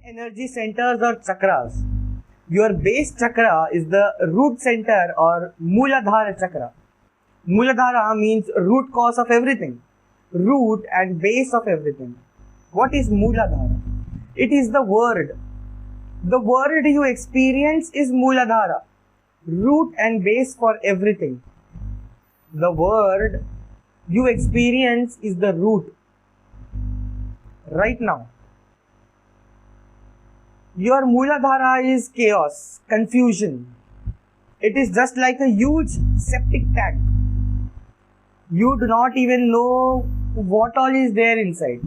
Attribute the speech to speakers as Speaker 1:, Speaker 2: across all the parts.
Speaker 1: energy centers or chakras. Your base chakra is the root center or Mooladhara chakra. Mooladhara means root cause of everything, root and base of everything. What is Mooladhara? It is the word. The word you experience is Mooladhara, root and base for everything. The word you experience is the root. Right now, your Mooladhara is chaos, confusion. It is just like a huge septic tank. You do not even know what all is there inside.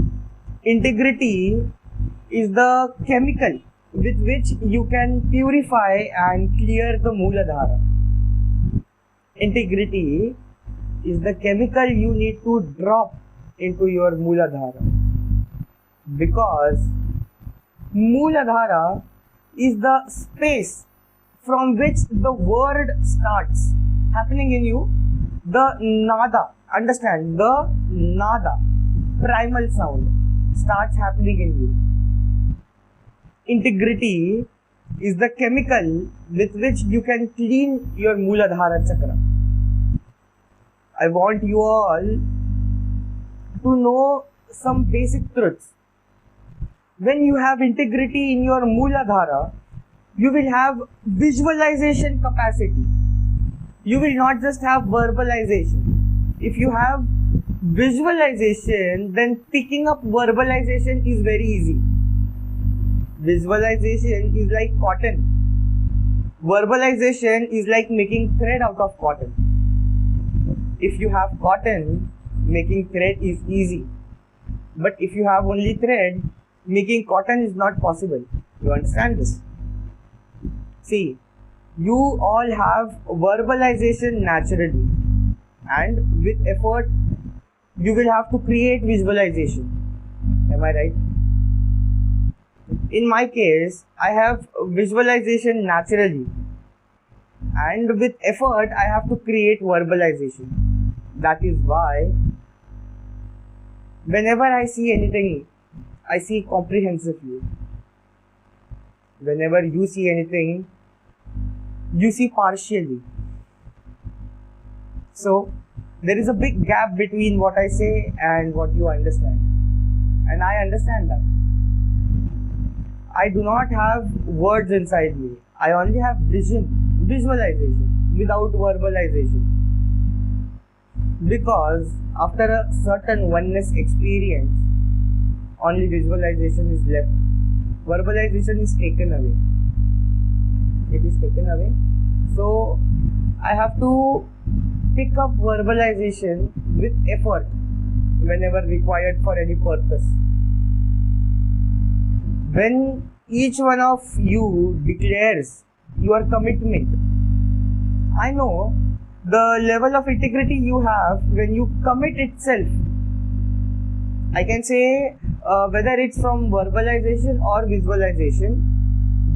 Speaker 1: Integrity is the chemical with which you can purify and clear the Mooladhara. Integrity is the chemical you need to drop into your Mooladhara. Because Mooladhara is the space from which the word starts happening in you. The nada, understand, the nada, primal sound starts happening in you. Integrity is the chemical with which you can clean your Mooladhara chakra. I want you all to know some basic truths. When you have integrity in your Mooladhara, you will have visualization capacity. You will not just have verbalization. If you have visualization, then picking up verbalization is very easy. Visualization is like cotton. Verbalization is like making thread out of cotton. If you have cotton, making thread is easy. But if you have only thread, making cotton is not possible. You understand this? See, you all have verbalization naturally, and with effort, you will have to create visualization. Am I right? In my case, I have visualization naturally, and with effort, I have to create verbalization. That is why, whenever I see anything, I see comprehensively. Whenever you see anything, you see partially. So, there is a big gap between what I say and what you understand. And I understand that. I do not have words inside me. I only have vision, visualization, without verbalization. Because after a certain oneness experience, only visualization is left. Verbalization is taken away. It is taken away. So, I have to pick up verbalization with effort whenever required for any purpose. When each one of you declares your commitment, I know the level of integrity you have when you commit itself. I can say whether it's from verbalization or visualization,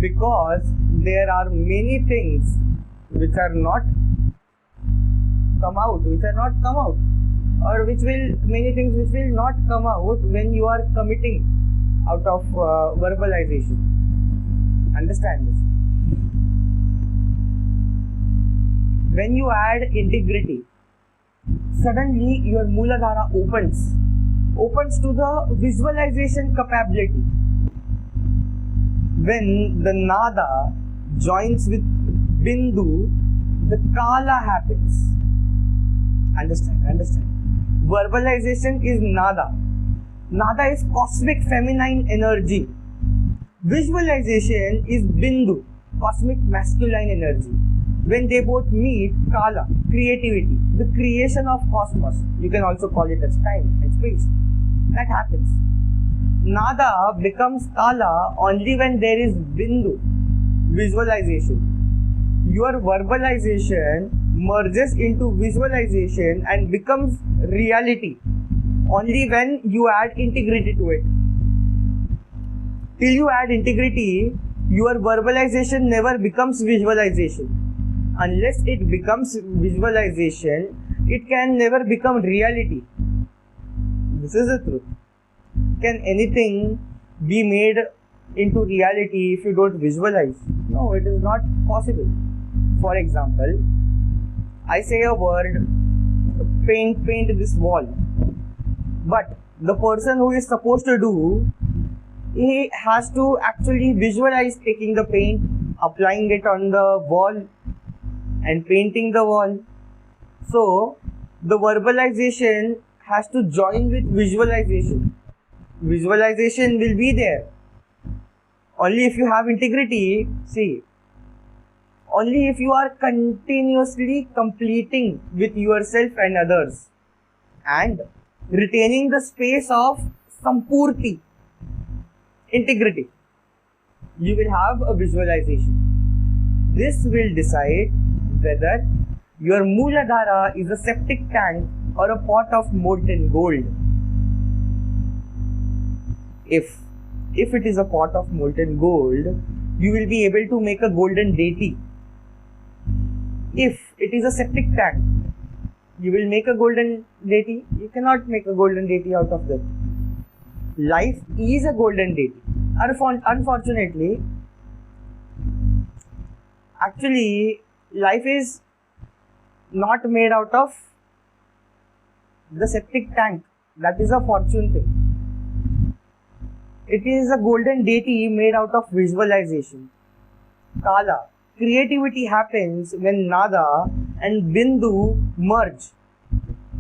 Speaker 1: because there are many things which are not come out, or many things which will not come out when you are committing out of verbalization. Understand this? When you add integrity, suddenly your Mooladhara opens to the visualization capability. When the nada joins with bindu, the kala happens. Understand. Verbalization is nada. Nada is cosmic feminine energy. Visualization is bindu, cosmic masculine energy. When they both meet, kala, creativity, the creation of cosmos, you can also call it as time and space. That happens. Nada becomes kala only when there is bindu, visualization. Your verbalization merges into visualization and becomes reality only when you add integrity to it. Till you add integrity, your verbalization never becomes visualization. Unless it becomes visualization, it can never become reality. This is the truth. Can anything be made into reality if you don't visualize? No, it is not possible. For example, I say a word, paint this wall, but the person who is supposed to do, he has to actually visualize taking the paint, applying it on the wall and painting the wall. So the verbalization has to join with visualization. Visualization will be there only if you have integrity. See, only if you are continuously completing with yourself and others and retaining the space of sampurti, integrity, you will have a visualization. This will decide whether your Mooladhara is a septic tank or a pot of molten gold. If it is a pot of molten gold, you will be able to make a golden deity. If it is a septic tank, you will make a golden deity. You cannot make a golden deity out of that. Life is a golden deity. Unfortunately, actually, life is not made out of the septic tank. That is a fortune thing. It is a golden deity made out of visualization. Kala. Creativity happens when Nada and Bindu merge.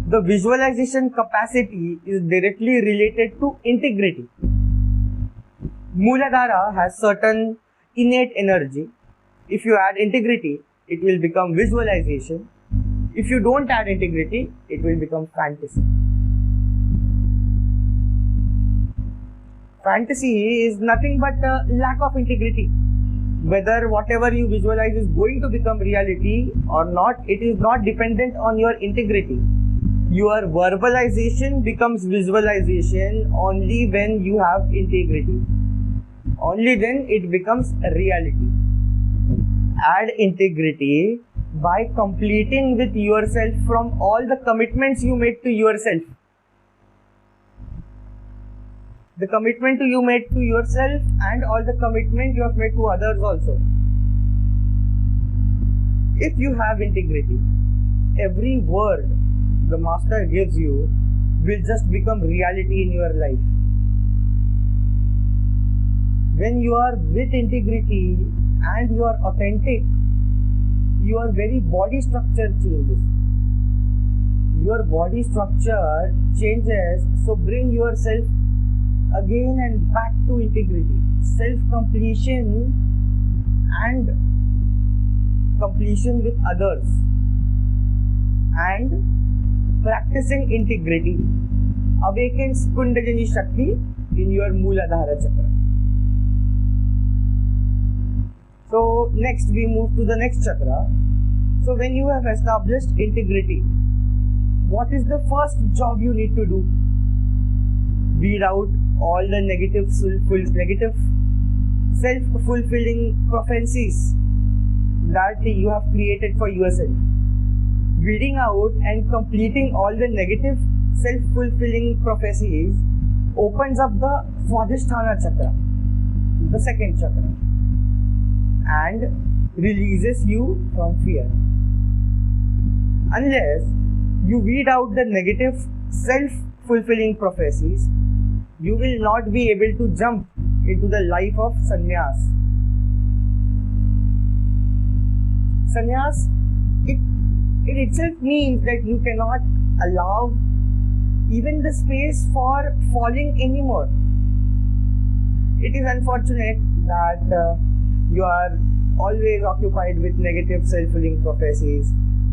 Speaker 1: The visualization capacity is directly related to integrity. Mooladhara has certain innate energy. If you add integrity, it will become visualization. If you don't add integrity, it will become fantasy. Fantasy is nothing but a lack of integrity. Whether whatever you visualize is going to become reality or not, it is not dependent on your integrity. Your verbalization becomes visualization only when you have integrity. Only then it becomes a reality. Add integrity by completing with yourself from all the commitments you made to yourself. The commitment you made to yourself and all the commitment you have made to others also. If you have integrity, every word the master gives you will just become reality in your life. When you are with integrity and you are authentic, your very body structure changes. Your body structure changes, so bring yourself again and back to integrity, self-completion and completion with others, and practicing integrity awakens Kundalini Shakti in your Mooladhara chakra. So next we move to the next chakra. So when you have established integrity, what is the first job you need to do? Weed out all the negative self-fulfilling prophecies that you have created for yourself. Weeding out and completing all the negative self-fulfilling prophecies opens up the Swadhisthana chakra, the second chakra, and releases you from fear. Unless you weed out the negative self-fulfilling prophecies, you will not be able to jump into the life of sannyas. Sannyas, it itself means that you cannot allow even the space for falling anymore. It is unfortunate that you are always occupied with negative self-fulfilling prophecies.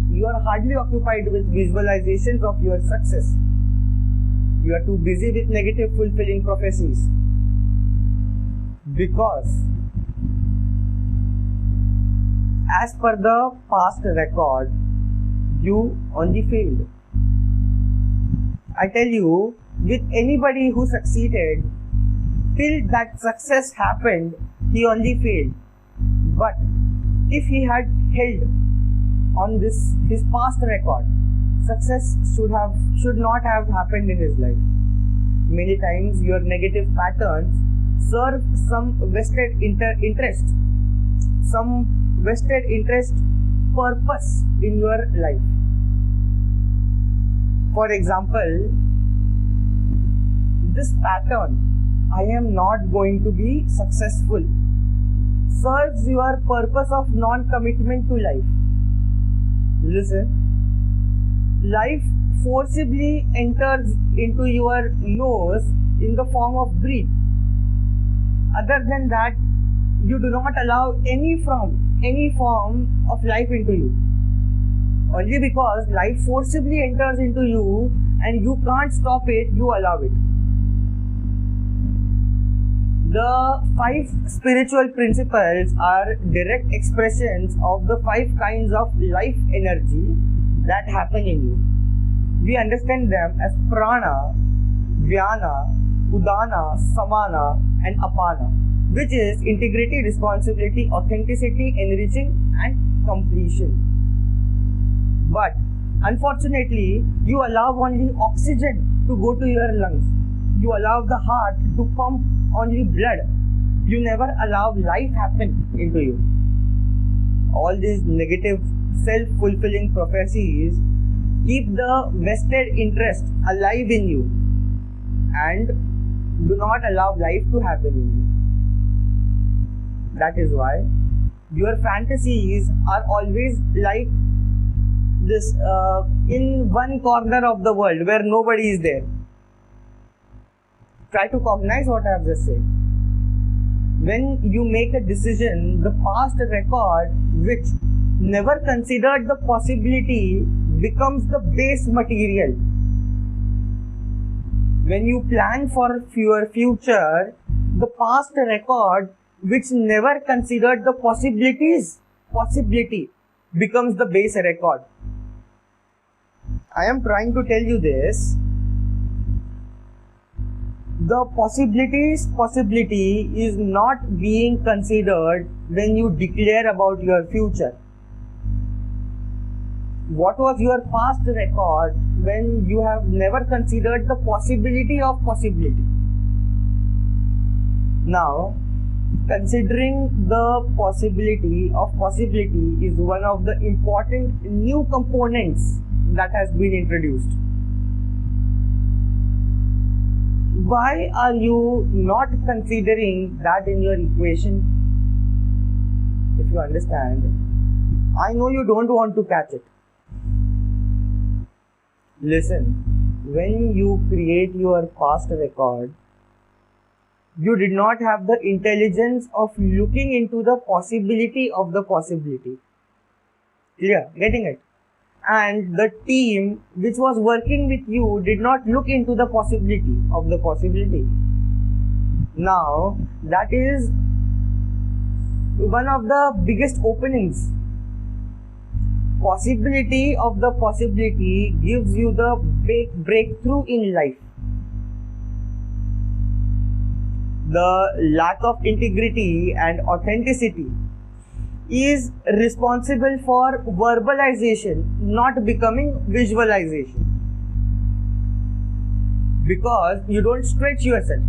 Speaker 1: You are hardly occupied with visualizations of your success. You are too busy with negative fulfilling prophecies. Because as per the past record, you only failed. I tell you, with anybody who succeeded, till that success happened, he only failed. But if he had held on his past record, success should not have happened in his life. Many times your negative patterns serve some vested interest, some vested interest purpose in your life. For example, this pattern, I am not going to be successful, serves your purpose of non-commitment to life. Listen, life forcibly enters into your nose in the form of breath. Other than that, you do not allow any form of life into you. Only because life forcibly enters into you and you can't stop it, you allow it. The 5 spiritual principles are direct expressions of the 5 kinds of life energy that happen in you. We understand them as prana, vyana, udana, samana and apana, which is integrity, responsibility, authenticity, enriching and completion. But unfortunately, you allow only oxygen to go to your lungs. You allow the heart to pump only blood. You never allow life happen into you. All these negative self-fulfilling prophecies keep the vested interest alive in you and do not allow life to happen in you. That is why your fantasies are always like this in one corner of the world where nobody is there. Try to cognize what I have just said. When you make a decision, the past record which never considered the possibility becomes the base material. When you plan for your future, the past record which never considered the possibility becomes the base record. I am trying to tell you this. The possibility is not being considered when you declare about your future. What was your past record when you have never considered the possibility of possibility? Now, considering the possibility of possibility is one of the important new components that has been introduced. Why are you not considering that in your equation? If you understand, I know you don't want to catch it. Listen, when you create your past record, you did not have the intelligence of looking into the possibility of the possibility. Clear? Getting it? And the team which was working with you did not look into the possibility of the possibility. Now, that is one of the biggest openings. Possibility of the possibility gives you the big breakthrough in life. The lack of integrity and authenticity is responsible for verbalization, not becoming visualization. Because you don't stretch yourself.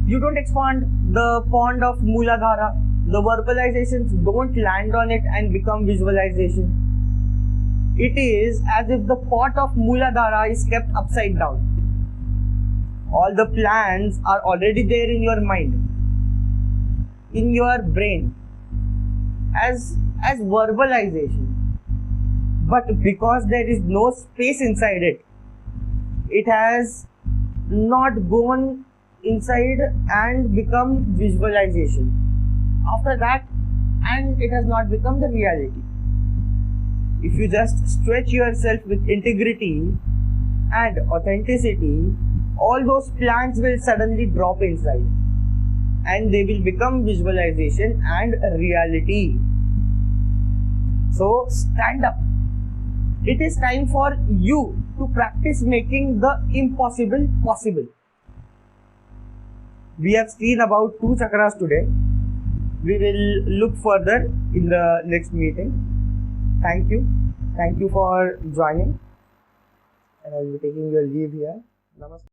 Speaker 1: You don't expand the pond of Mooladhara. The verbalizations don't land on it and become visualization. It is as if the pot of Mooladhara is kept upside down. All the plans are already there in your mind, in your brain, as verbalization. But because there is no space inside it, it has not gone inside and become visualization. After that, and it has not become the reality. If you just stretch yourself with integrity and authenticity, all those plans will suddenly drop inside and they will become visualization and reality. So stand up. It is time for you to practice making the impossible possible. We have seen about 2 chakras today. We will look further in the next meeting. Thank you. Thank you for joining. And I will be taking your leave here. Namaste.